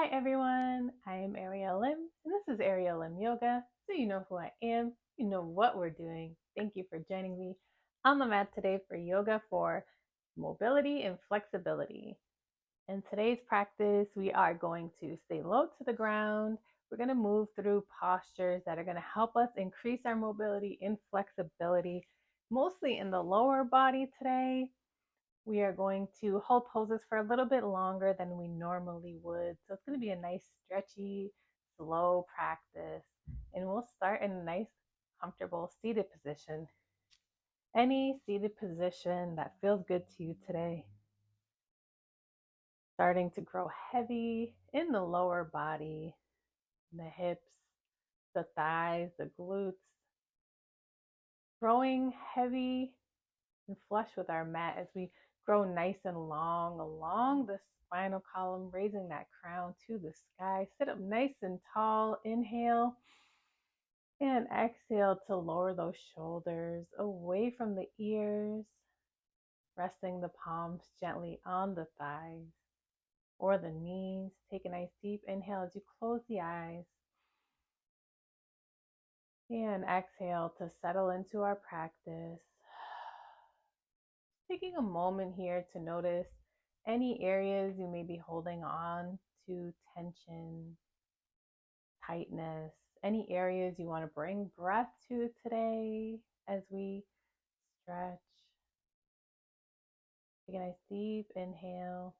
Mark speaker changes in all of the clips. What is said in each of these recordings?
Speaker 1: Hi everyone, I am Ariel Lim, and this is Ariel Lim Yoga. So you know who I am, you know what we're doing. Thank you for joining me on the mat today for yoga for mobility and flexibility. In today's practice, we are going to stay low to the ground. We're going to move through postures that are going to help us increase our mobility and flexibility, mostly in the lower body today. We are going to hold poses for a little bit longer than we normally would. So it's going to be a nice, stretchy, slow practice. And we'll start in a nice, comfortable seated position. Any seated position that feels good to you today. Starting to grow heavy in the lower body, the hips, the thighs, the glutes. Growing heavy and flush with our mat as we grow nice and long along the spinal column, raising that crown to the sky. Sit up nice and tall. Inhale and exhale to lower those shoulders away from the ears, resting the palms gently on the thighs or the knees. Take a nice deep inhale as you close the eyes. And exhale to settle into our practice. Taking a moment here to notice any areas you may be holding on to, tension, tightness, any areas you want to bring breath to today as we stretch. Take a nice deep inhale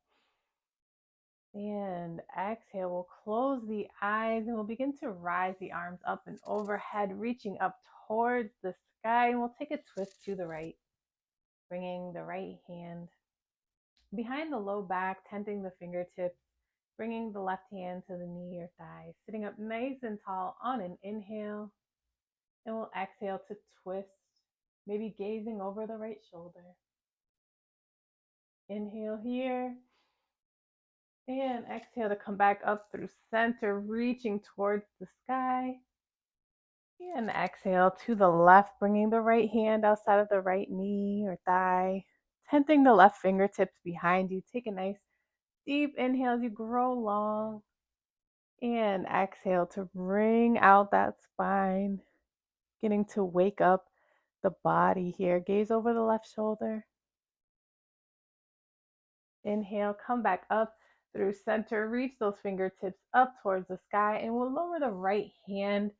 Speaker 1: and exhale. We'll close the eyes and we'll begin to rise the arms up and overhead, reaching up towards the sky. And we'll take a twist to the right, bringing the right hand behind the low back, tenting the fingertips, bringing the left hand to the knee or thigh, sitting up nice and tall on an inhale. And we'll exhale to twist, maybe gazing over the right shoulder. Inhale here. And exhale to come back up through center, reaching towards the sky. And exhale to the left, bringing the right hand outside of the right knee or thigh, tenting the left fingertips behind you. Take a nice deep inhale as you grow long. And exhale to bring out that spine, getting to wake up the body here. Gaze over the left shoulder. Inhale, come back up through center. Reach those fingertips up towards the sky, and we'll lower the right hand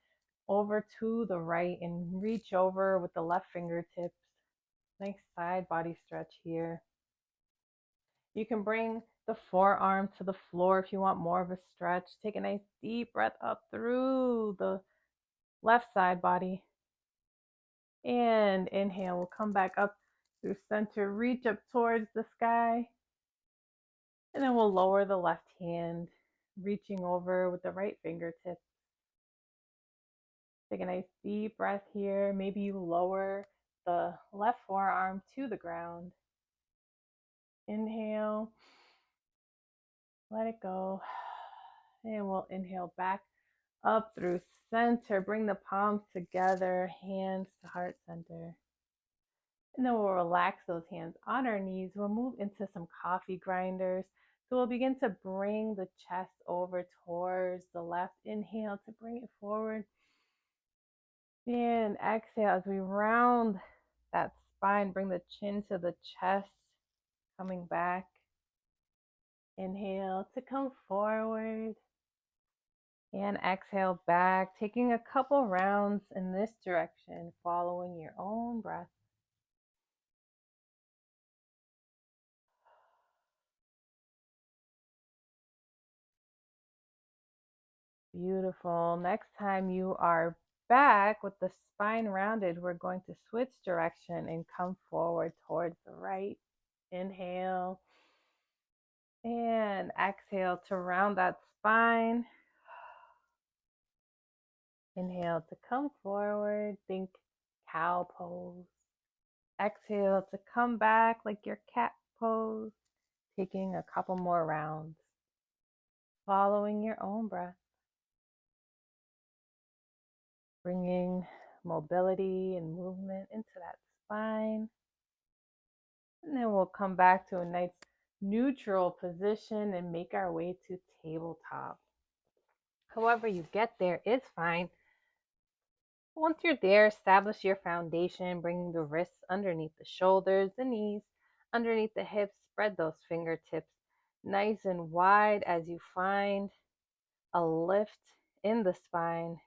Speaker 1: over to the right and reach over with the left fingertips. Nice side body stretch here. You can bring the forearm to the floor if you want more of a stretch. Take a nice deep breath up through the left side body. And inhale, we'll come back up through center, reach up towards the sky. And then we'll lower the left hand, reaching over with the right fingertips. Take a nice deep breath here. Maybe you lower the left forearm to the ground. Inhale, let it go. And we'll inhale back up through center. Bring the palms together, hands to heart center. And then we'll relax those hands on our knees. We'll move into some coffee grinders. So we'll begin to bring the chest over towards the left. Inhale to bring it forward. And exhale as we round that spine. Bring the chin to the chest, coming back. Inhale to come forward. And exhale back, taking a couple rounds in this direction, following your own breath. Beautiful. Next time you are back with the spine rounded, we're going to switch direction and come forward towards the right. Inhale and exhale to round that spine. Inhale to come forward, think cow pose. Exhale to come back like your cat pose, taking a couple more rounds, following your own breath. Bringing mobility and movement into that spine. And then we'll come back to a nice neutral position and make our way to tabletop. However you get there is fine. Once you're there, establish your foundation, bringing the wrists underneath the shoulders, the knees, underneath the hips. Spread those fingertips nice and wide as you find a lift in the spine.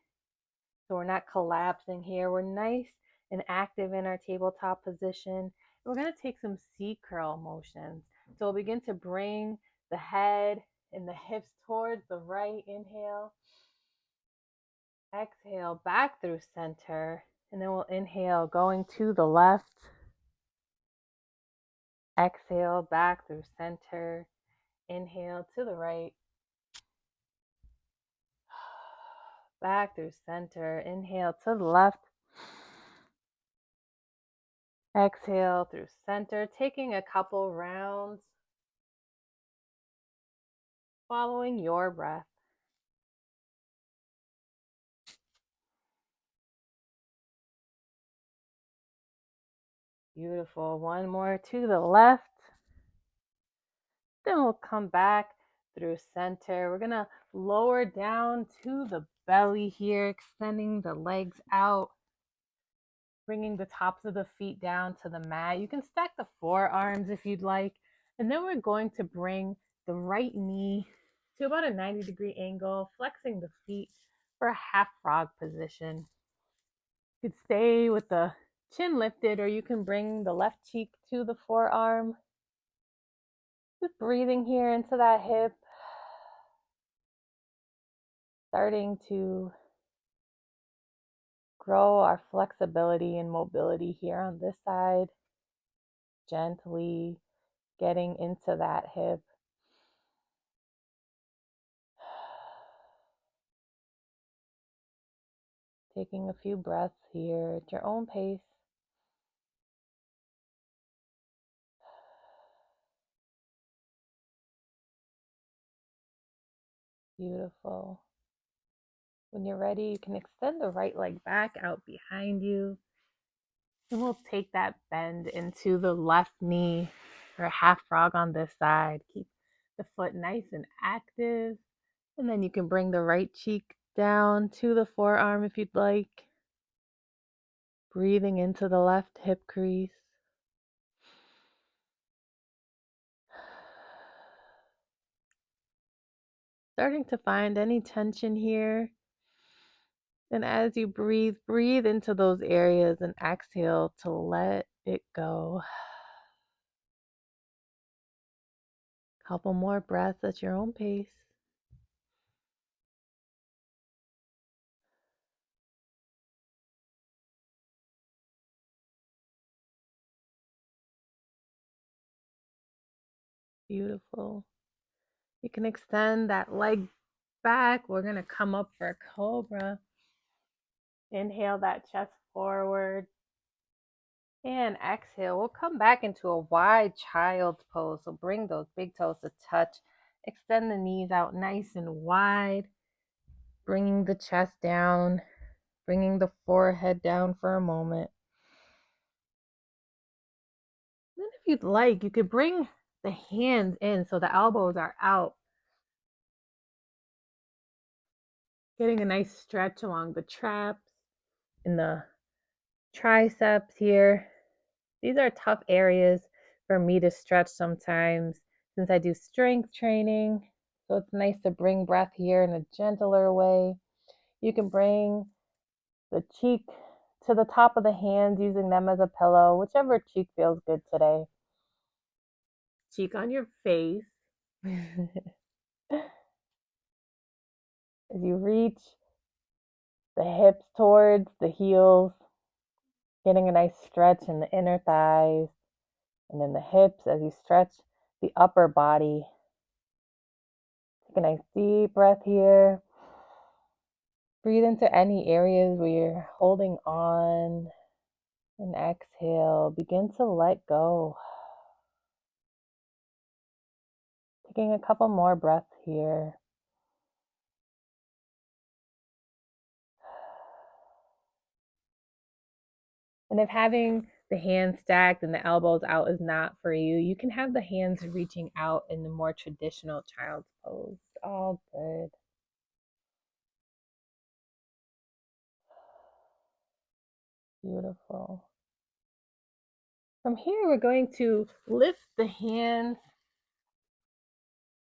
Speaker 1: So we're not collapsing here. We're nice and active in our tabletop position. We're going to take some C-curl motions. So we'll begin to bring the head and the hips towards the right. Inhale. Exhale back through center. And then we'll inhale going to the left. Exhale back through center. Inhale to the right. Back through center. Inhale to the left. Exhale through center. Taking a couple rounds. Following your breath. Beautiful. One more to the left. Then we'll come back through center. We're going to lower down to the belly here, extending the legs out, bringing the tops of the feet down to the mat. You can stack the forearms if you'd like. And then we're going to bring the right knee to about a 90-degree angle, flexing the feet for a half frog position. You could stay with the chin lifted, or you can bring the left cheek to the forearm. Just breathing here into that hip. Starting to grow our flexibility and mobility here on this side. Gently getting into that hip. Taking a few breaths here at your own pace. Beautiful. When you're ready, you can extend the right leg back out behind you. And we'll take that bend into the left knee or a half frog on this side. Keep the foot nice and active. And then you can bring the right cheek down to the forearm if you'd like. Breathing into the left hip crease. Starting to find any tension here. And as you breathe, breathe into those areas and exhale to let it go. Couple more breaths at your own pace. Beautiful. You can extend that leg back. We're going to come up for a cobra. Inhale that chest forward. And exhale. We'll come back into a wide child's pose. So bring those big toes to touch. Extend the knees out nice and wide. Bringing the chest down. Bringing the forehead down for a moment. Then if you'd like, you could bring the hands in so the elbows are out. Getting a nice stretch along the traps and the triceps here. These are tough areas for me to stretch sometimes since I do strength training. So it's nice to bring breath here in a gentler way. You can bring the cheek to the top of the hands using them as a pillow, whichever cheek feels good today. Cheek on your face. As you reach the hips towards the heels, getting a nice stretch in the inner thighs, and then the hips as you stretch the upper body. Take a nice deep breath here. Breathe into any areas where you're holding on, and exhale. Begin to let go. Taking a couple more breaths here. And if having the hands stacked and the elbows out is not for you, you can have the hands reaching out in the more traditional child's pose. All good. Beautiful. From here, we're going to lift the hands,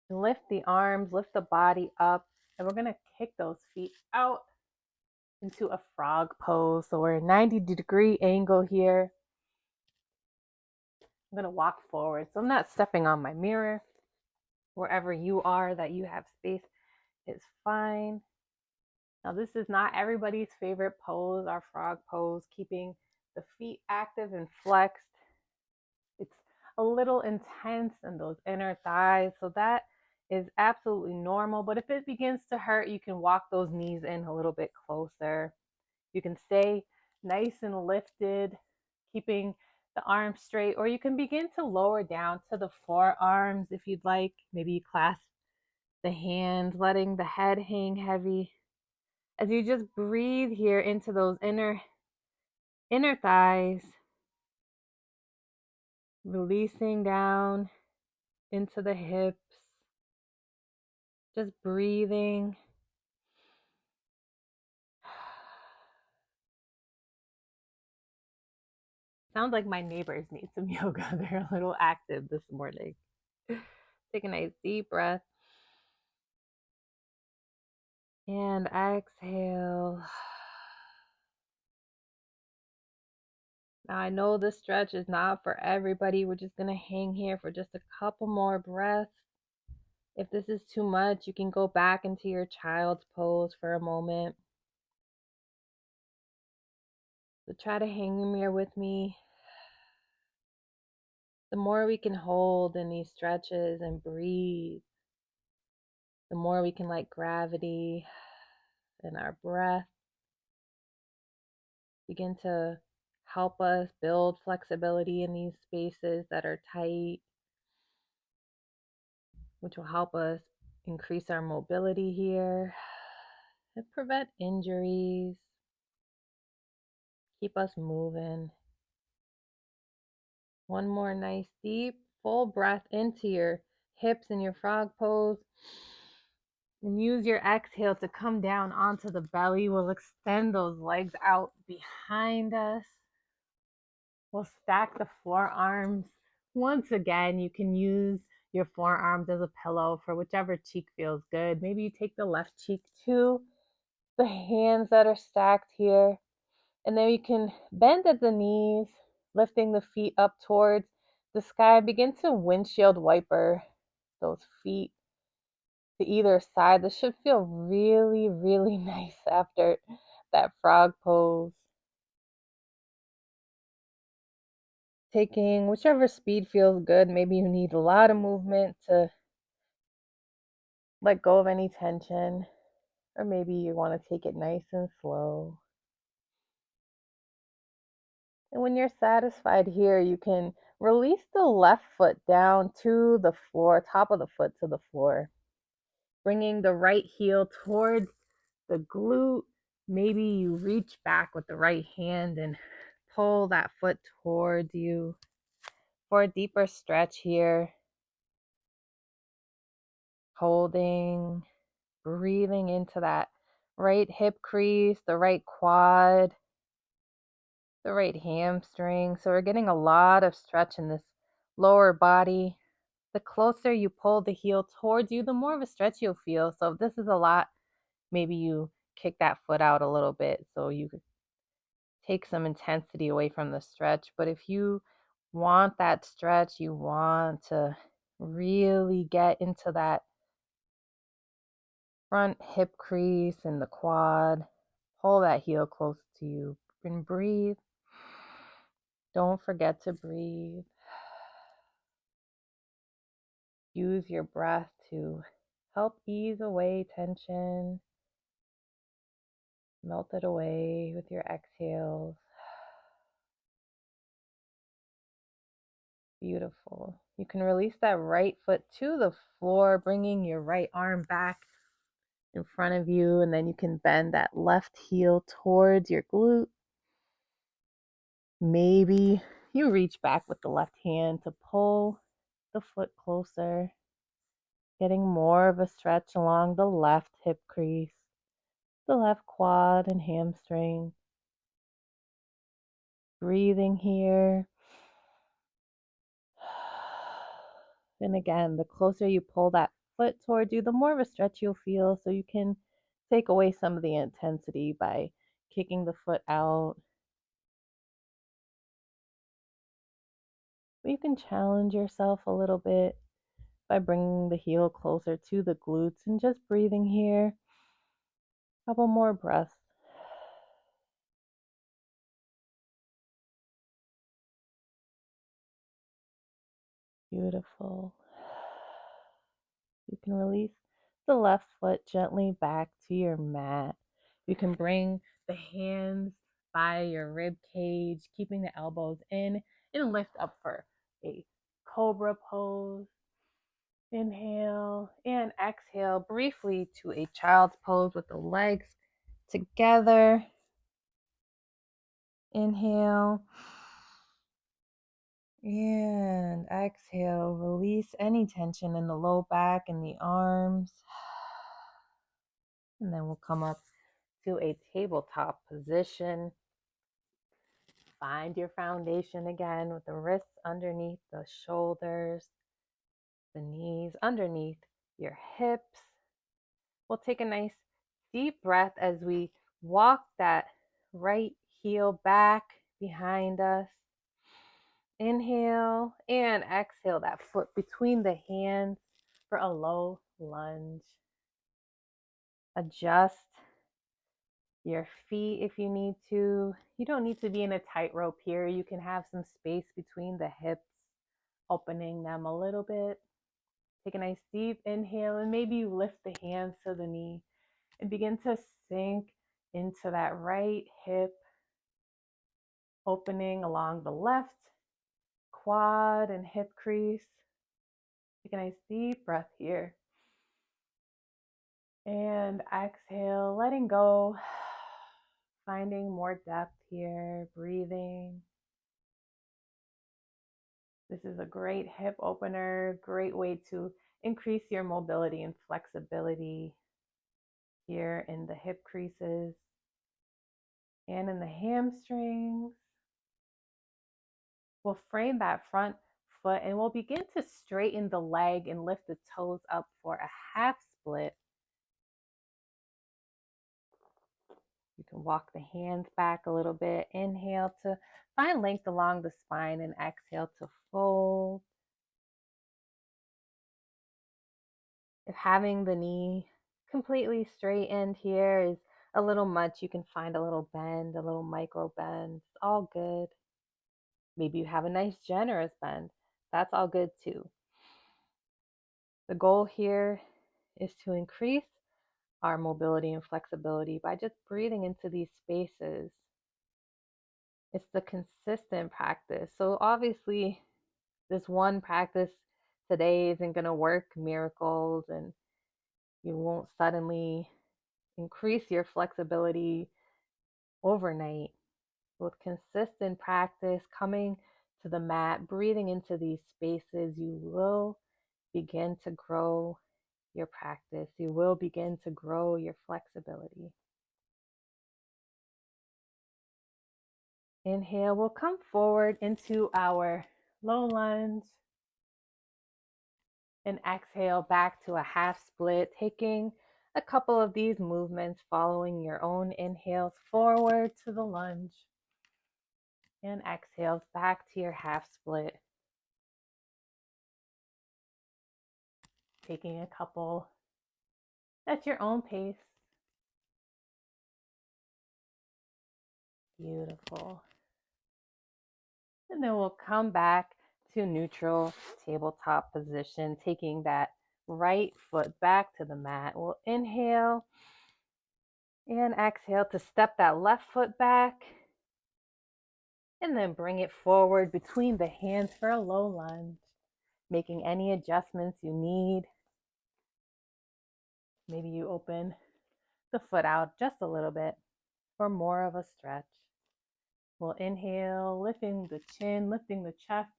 Speaker 1: lift the arms, lift the body up, and we're going to kick those feet out into a frog pose. So we're a 90-degree angle here. I'm going to walk forward. So I'm not stepping on my mirror. Wherever you are that you have space is fine. Now, this is not everybody's favorite pose, our frog pose, keeping the feet active and flexed. It's a little intense in those inner thighs, so that is absolutely normal. But if it begins to hurt, you can walk those knees in a little bit closer. You can stay nice and lifted, keeping the arms straight, or you can begin to lower down to the forearms if you'd like. Maybe you clasp the hands, letting the head hang heavy. As you just breathe here into those inner thighs, releasing down into the hips, just breathing. Sounds like my neighbors need some yoga. They're a little active this morning. Take a nice deep breath. And exhale. Now I know this stretch is not for everybody. We're just going to hang here for just a couple more breaths. If this is too much, you can go back into your child's pose for a moment. So try to hang in here with me. The more we can hold in these stretches and breathe, the more we can let gravity and our breath begin to help us build flexibility in these spaces that are tight, which will help us increase our mobility here and prevent injuries, keep us moving. One more nice deep full breath into your hips and your frog pose. And use your exhale to come down onto the belly. We'll extend those legs out behind us. We'll stack the forearms. Once again, you can use your forearms as a pillow for whichever cheek feels good. Maybe you take the left cheek to the hands that are stacked here. And then you can bend at the knees, lifting the feet up towards the sky. Begin to windshield wiper those feet to either side. This should feel really, really nice after that frog pose. Taking whichever speed feels good. Maybe you need a lot of movement to let go of any tension, or maybe you want to take it nice and slow. And when you're satisfied here, you can release the left foot down to the floor, top of the foot to the floor, bringing the right heel towards the glute. Maybe you reach back with the right hand and pull that foot towards you for a deeper stretch here. Holding, breathing into that right hip crease, the right quad, the right hamstring. So we're getting a lot of stretch in this lower body. The closer you pull the heel towards you, the more of a stretch you'll feel. So if this is a lot, maybe you kick that foot out a little bit so you could take some intensity away from the stretch. But if you want that stretch, you want to really get into that front hip crease and the quad, pull that heel close to you and breathe. Don't forget to breathe. Use your breath to help ease away tension. Melt it away with your exhales. Beautiful. You can release that right foot to the floor, bringing your right arm back in front of you, and then you can bend that left heel towards your glute. Maybe you reach back with the left hand to pull the foot closer, getting more of a stretch along the left hip crease, the left quad and hamstring. Breathing here. And again, the closer you pull that foot towards you, the more of a stretch you'll feel. So you can take away some of the intensity by kicking the foot out. But you can challenge yourself a little bit by bringing the heel closer to the glutes and just breathing here. Couple more breaths. Beautiful. You can release the left foot gently back to your mat. You can bring the hands by your rib cage, keeping the elbows in, and lift up for a cobra pose. Inhale and exhale briefly to a child's pose with the legs together. Inhale and exhale. Release any tension in the low back and the arms. And then we'll come up to a tabletop position. Find your foundation again with the wrists underneath the shoulders, the knees underneath your hips. We'll take a nice deep breath as we walk that right heel back behind us. Inhale and exhale that foot between the hands for a low lunge. Adjust your feet if you need to. You don't need to be in a tightrope here. You can have some space between the hips, opening them a little bit. Take a nice deep inhale and maybe you lift the hands to the knee and begin to sink into that right hip, opening along the left quad and hip crease. Take a nice deep breath here. And exhale, letting go, finding more depth here, breathing. This is a great hip opener, great way to increase your mobility and flexibility here in the hip creases and in the hamstrings. We'll frame that front foot and we'll begin to straighten the leg and lift the toes up for a half split. You can walk the hands back a little bit. Inhale to find length along the spine and exhale to fold. If having the knee completely straightened here is a little much, you can find a little bend, a little micro bend. It's all good. Maybe you have a nice generous bend. That's all good too. The goal here is to increase our mobility and flexibility by just breathing into these spaces. It's the consistent practice. So obviously, this one practice today isn't going to work miracles, and you won't suddenly increase your flexibility overnight. With consistent practice, coming to the mat, breathing into these spaces, you will begin to grow your practice. You will begin to grow your flexibility. Inhale, we'll come forward into our low lunge. And exhale back to a half split, taking a couple of these movements, following your own inhales forward to the lunge. And exhales back to your half split. Taking a couple at your own pace. Beautiful. And then we'll come back to neutral tabletop position, taking that right foot back to the mat. We'll inhale and exhale to step that left foot back. And then bring it forward between the hands for a low lunge, making any adjustments you need. Maybe you open the foot out just a little bit for more of a stretch. We'll inhale, lifting the chin, lifting the chest.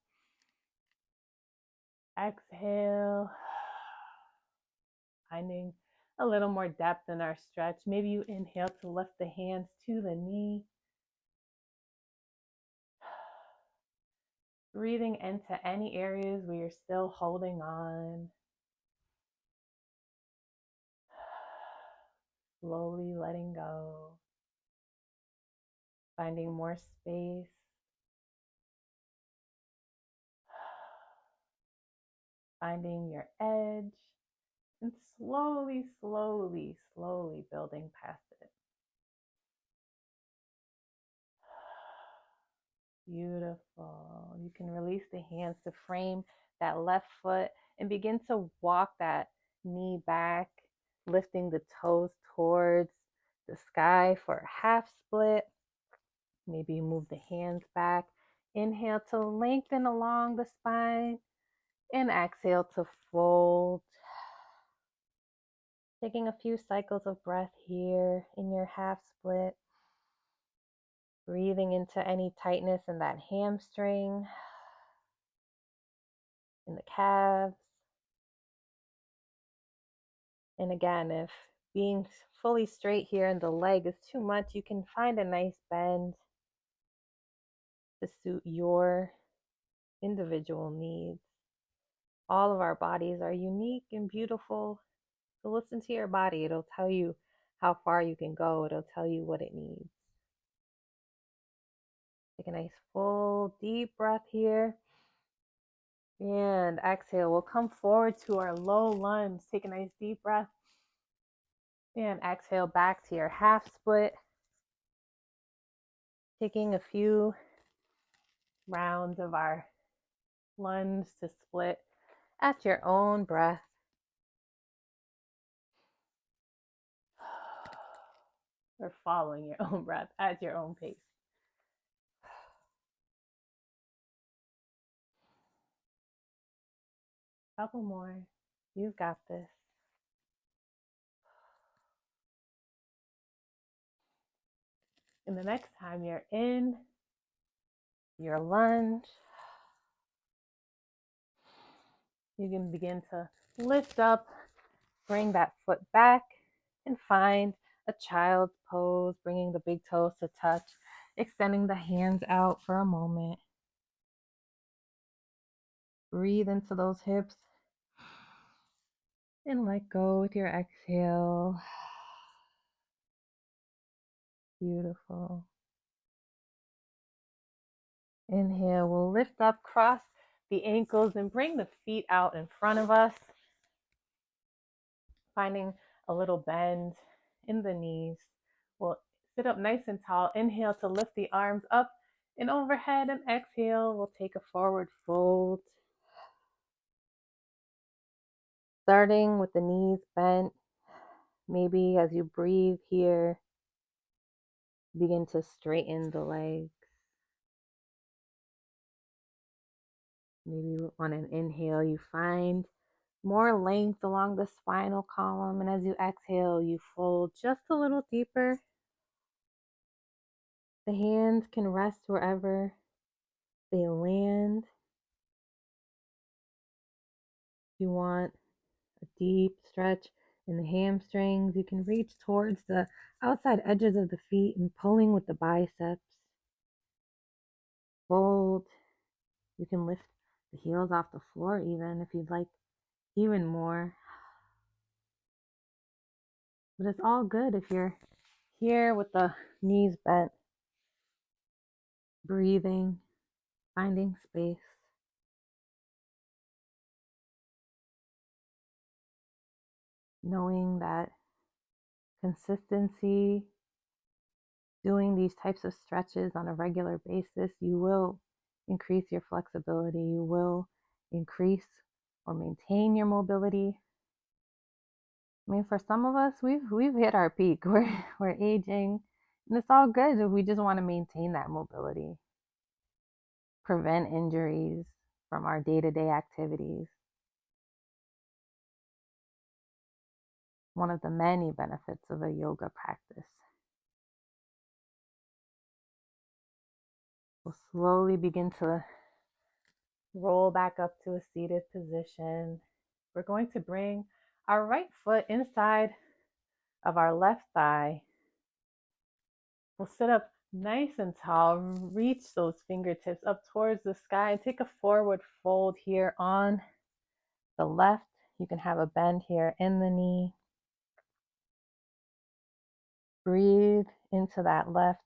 Speaker 1: Exhale, finding a little more depth in our stretch. Maybe you inhale to lift the hands to the knee. Breathing into any areas where you're still holding on. Slowly letting go. Finding more space. Finding your edge. And slowly, slowly, slowly building past it. Beautiful. You can release the hands to frame that left foot and begin to walk that knee back, lifting the toes towards the sky for a half split. Maybe move the hands back. Inhale to lengthen along the spine and exhale to fold. Taking a few cycles of breath here in your half split. Breathing into any tightness in that hamstring, in the calves. And again, if being fully straight here in the leg is too much, you can find a nice bend to suit your individual needs. All of our bodies are unique and beautiful. So listen to your body. It'll tell you how far you can go. It'll tell you what it needs. Take a nice full deep breath here. And exhale. We'll come forward to our low lunge. Take a nice deep breath. And exhale back to your half split. Taking a few rounds of our lunge to split at your own breath. Or following your own breath at your own pace. Couple more. You've got this. And the next time you're in your lunge, you can begin to lift up, bring that foot back, and find a child's pose, bringing the big toes to touch, extending the hands out for a moment. Breathe into those hips and let go with your exhale. Beautiful. Inhale, we'll lift up, cross the ankles and bring the feet out in front of us. Finding a little bend in the knees. We'll sit up nice and tall. Inhale to lift the arms up and overhead, and exhale, we'll take a forward fold. Starting with the knees bent. Maybe as you breathe here, begin to straighten the legs. Maybe on an inhale, you find more length along the spinal column. And as you exhale, you fold just a little deeper. The hands can rest wherever they land. If you want a deep stretch in the hamstrings, you can reach towards the outside edges of the feet and pulling with the biceps. Fold. You can lift the heels off the floor even if you'd like even more. But it's all good if you're here with the knees bent, breathing, finding space. Knowing that consistency, doing these types of stretches on a regular basis, you will increase your flexibility, you will increase or maintain your mobility. I mean, for some of us, we've hit our peak. We're aging, and it's all good if we just want to maintain that mobility, prevent injuries from our day-to-day activities. One of the many benefits of a yoga practice. We'll slowly begin to roll back up to a seated position. We're going to bring our right foot inside of our left thigh. We'll sit up nice and tall, reach those fingertips up towards the sky, and take a forward fold here on the left. You can have a bend here in the knee. Breathe into that left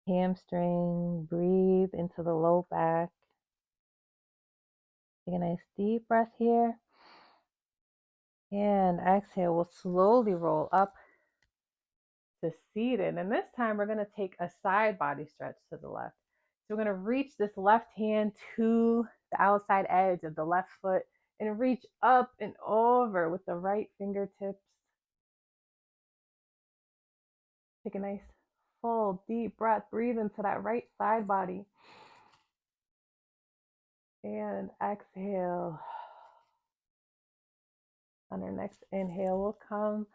Speaker 1: hamstring. Breathe into the low back. Take a nice deep breath here. And exhale, we'll slowly roll up to seated. And this time we're going to take a side body stretch to the left. So we're going to reach this left hand to the outside edge of the left foot and reach up and over with the right fingertips. Take a nice full deep breath. Breathe into that right side body. And exhale. On our next inhale, we'll come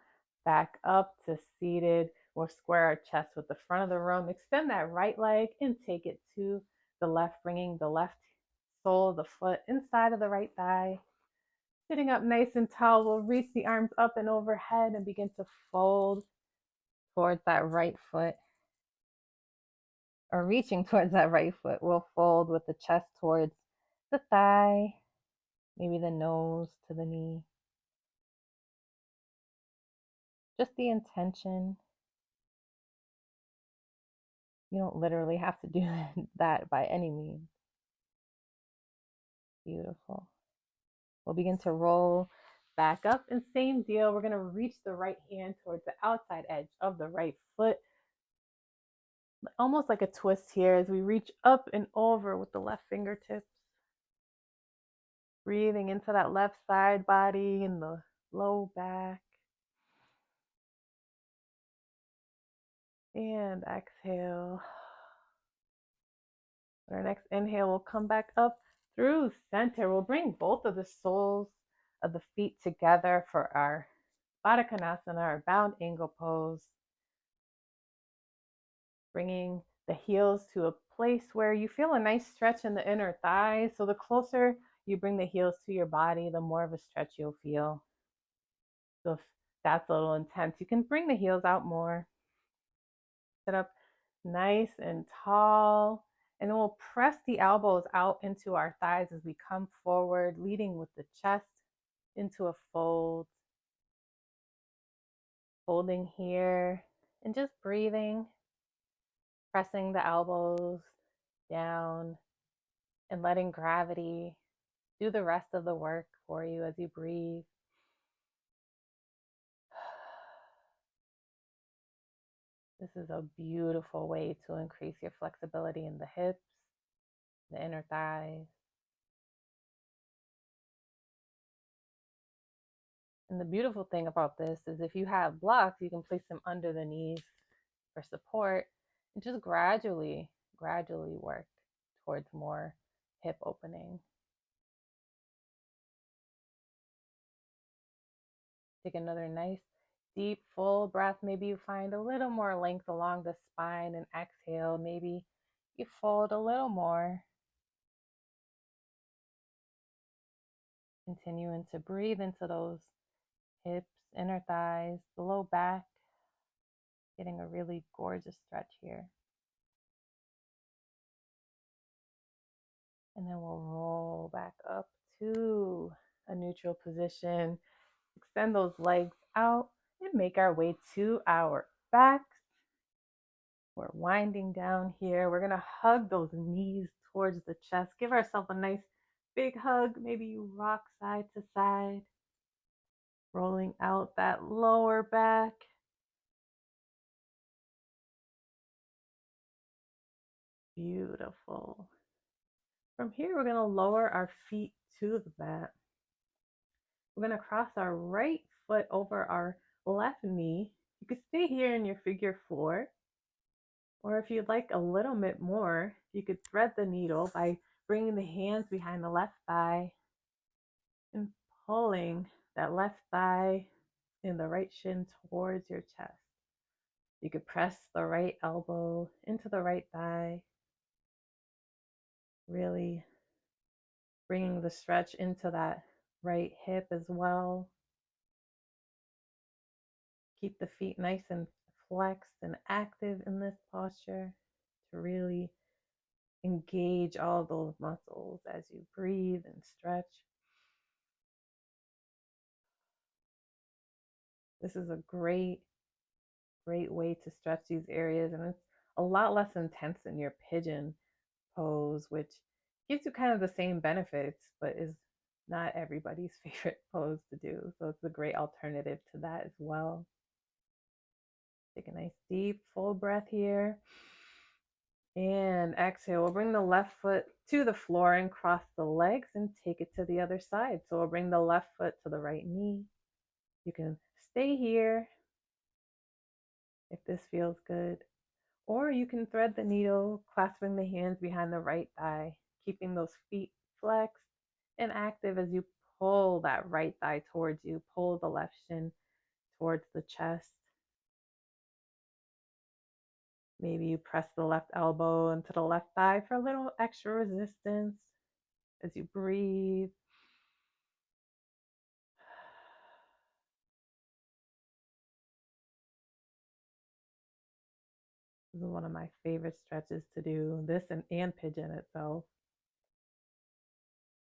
Speaker 1: back up to seated. We'll square our chest with the front of the room. Extend that right leg and take it to the left, bringing the left sole of the foot inside of the right thigh. Sitting up nice and tall, we'll reach the arms up and overhead and begin to fold towards that right foot. Or reaching towards that right foot, we'll fold with the chest towards the thigh, maybe the nose to the knee. Just the intention. You don't literally have to do that by any means. Beautiful. We'll begin to roll back up, and same deal. We're going to reach the right hand towards the outside edge of the right foot. Almost like a twist here as we reach up and over with the left fingertips. Breathing into that left side body and the low back. And exhale. On our next inhale, we'll come back up through center. We'll bring both of the soles of the feet together for our Baddha Konasana, our bound angle pose. Bringing the heels to a place where you feel a nice stretch in the inner thighs. So the closer you bring the heels to your body, the more of a stretch you'll feel. So if that's a little intense, you can bring the heels out more. Sit up nice and tall. And then we'll press the elbows out into our thighs as we come forward, leading with the chest into a fold. Holding here and just breathing, pressing the elbows down and letting gravity do the rest of the work for you as you breathe. This is a beautiful way to increase your flexibility in the hips, the inner thighs. And the beautiful thing about this is if you have blocks, you can place them under the knees for support and just gradually work towards more hip opening. Take another nice, deep, full breath. Maybe you find a little more length along the spine and exhale. Maybe you fold a little more. Continuing to breathe into those hips, inner thighs, the low back. Getting a really gorgeous stretch here. And then we'll roll back up to a neutral position. Extend those legs out and make our way to our backs. We're winding down here. We're going to hug those knees towards the chest. Give ourselves a nice big hug. Maybe you rock side to side. Rolling out that lower back. Beautiful. From here, we're going to lower our feet to the mat. We're going to cross our right foot over our left knee. You could stay here in your figure four. Or if you'd like a little bit more, you could thread the needle by bringing the hands behind the left thigh and pulling that left thigh and the right shin towards your chest. You could press the right elbow into the right thigh Really bringing the stretch into that right hip as well. Keep the feet nice and flexed and active in this posture to really engage all those muscles as you breathe and stretch. This is a great way to stretch these areas, and it's a lot less intense than your pigeon pose, which gives you kind of the same benefits, but is not everybody's favorite pose to do. So it's a great alternative to that as well. Take a nice deep full breath here. And exhale. We'll bring the left foot to the floor and cross the legs and take it to the other side. So we'll bring the left foot to the right knee. You can stay here if this feels good, or you can thread the needle, clasping the hands behind the right thigh, keeping those feet flexed and active as you pull that right thigh towards you. Pull the left shin towards the chest. Maybe you press the left elbow into the left thigh for a little extra resistance as you breathe. This is one of my favorite stretches to do. This and pigeon itself.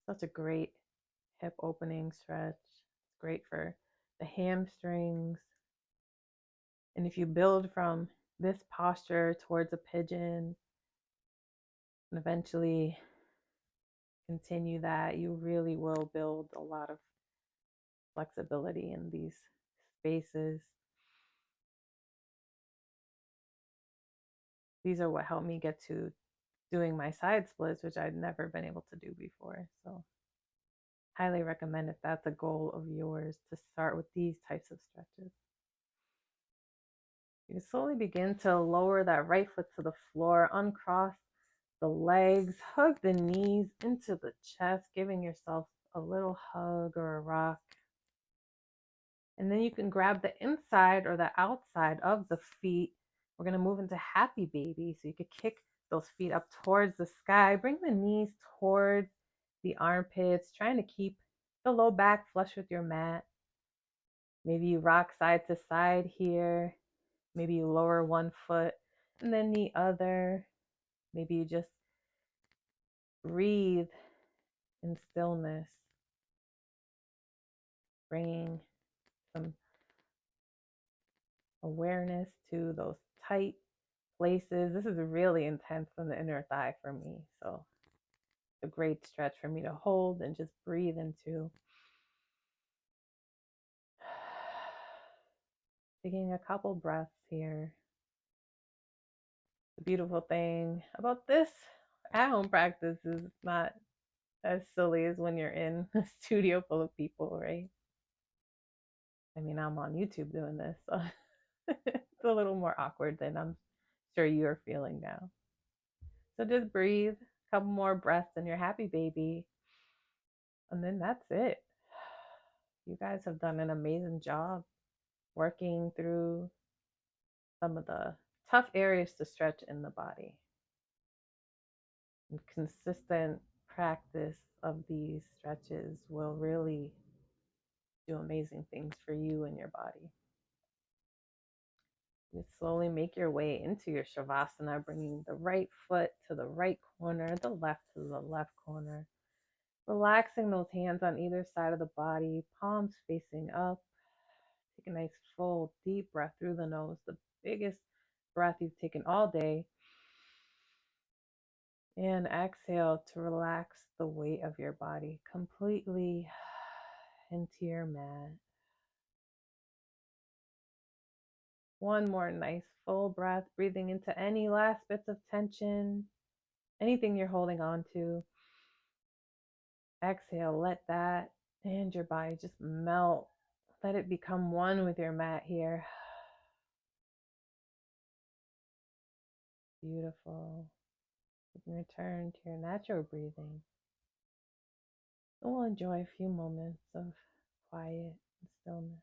Speaker 1: Such a great hip opening stretch. It's great for the hamstrings. And if you build from this posture towards a pigeon and eventually continue that, you really will build a lot of flexibility in these spaces. These are what helped me get to doing my side splits, which I'd never been able to do before. So highly recommend if that's a goal of yours to start with these types of stretches. You slowly begin to lower that right foot to the floor, uncross the legs, hug the knees into the chest, giving yourself a little hug or a rock. And then you can grab the inside or the outside of the feet. We're going to move into happy baby. So you could kick those feet up towards the sky. Bring the knees towards the armpits, trying to keep the low back flush with your mat. Maybe you rock side to side here. Maybe you lower one foot and then the other. Maybe you just breathe in stillness, bringing some awareness to those tight places. This is really intense in the inner thigh for me. So a great stretch for me to hold and just breathe into. Taking a couple breaths here. The beautiful thing about this at-home practice is it's not as silly as when you're in a studio full of people, right? I mean, I'm on YouTube doing this, so it's a little more awkward than I'm sure you're feeling now. So just breathe, a couple more breaths and you're happy, baby. And then that's it. You guys have done an amazing job working through some of the tough areas to stretch in the body. And consistent practice of these stretches will really do amazing things for you and your body. You slowly make your way into your Savasana, bringing the right foot to the right corner, the left to the left corner. Relaxing those hands on either side of the body, palms facing up. Take a nice full deep breath through the nose, the biggest breath you've taken all day. And exhale to relax the weight of your body completely into your mat. One more nice full breath, breathing into any last bits of tension, anything you're holding on to. Exhale, let that and your body just melt. Let it become one with your mat here. Beautiful. You can return to your natural breathing. And we'll enjoy a few moments of quiet and stillness.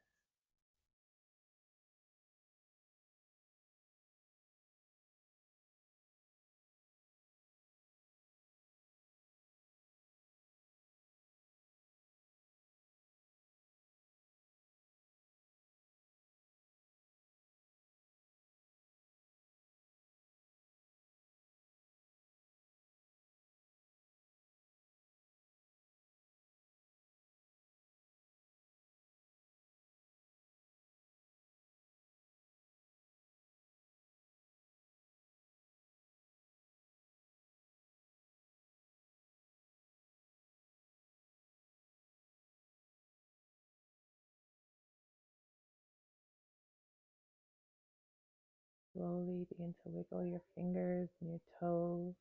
Speaker 1: Slowly begin to wiggle your fingers and your toes,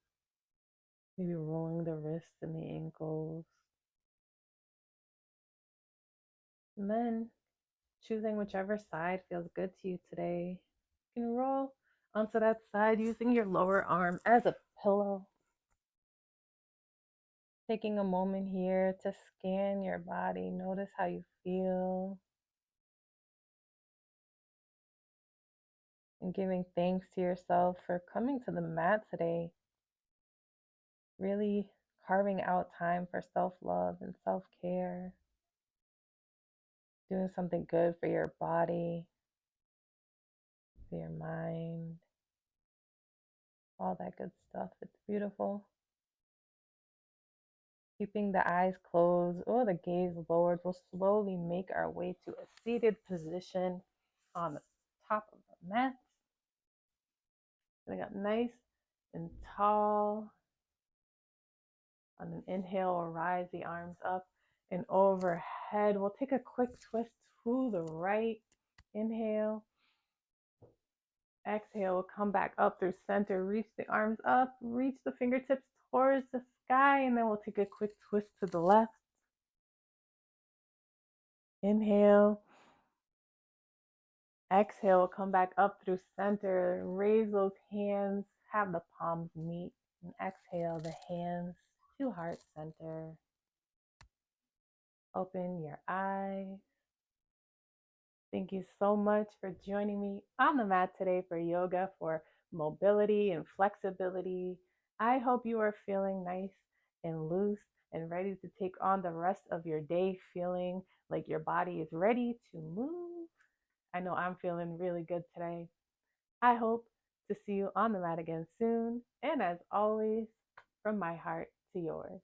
Speaker 1: maybe rolling the wrists and the ankles. And then choosing whichever side feels good to you today. You can roll onto that side using your lower arm as a pillow. Taking a moment here to scan your body, notice how you feel, and giving thanks to yourself for coming to the mat today. Really carving out time for self-love and self-care, doing something good for your body, for your mind, all that good stuff. It's beautiful. Keeping the eyes closed or the gaze lowered, we'll slowly make our way to a seated position on the top of the mat. Sitting up nice and tall. On an inhale, we'll rise the arms up and overhead. We'll take a quick twist to the right. Inhale. Exhale, we'll come back up through center. Reach the arms up, reach the fingertips towards the sky, and then we'll take a quick twist to the left. Inhale. Exhale, we'll come back up through center. Raise those hands, have the palms meet, and exhale the hands to heart center. Open your eyes. Thank you so much for joining me on the mat today for yoga for mobility and flexibility. I hope you are feeling nice and loose and ready to take on the rest of your day feeling like your body is ready to move. I know I'm feeling really good today. I hope to see you on the mat again soon. And as always, from my heart to yours.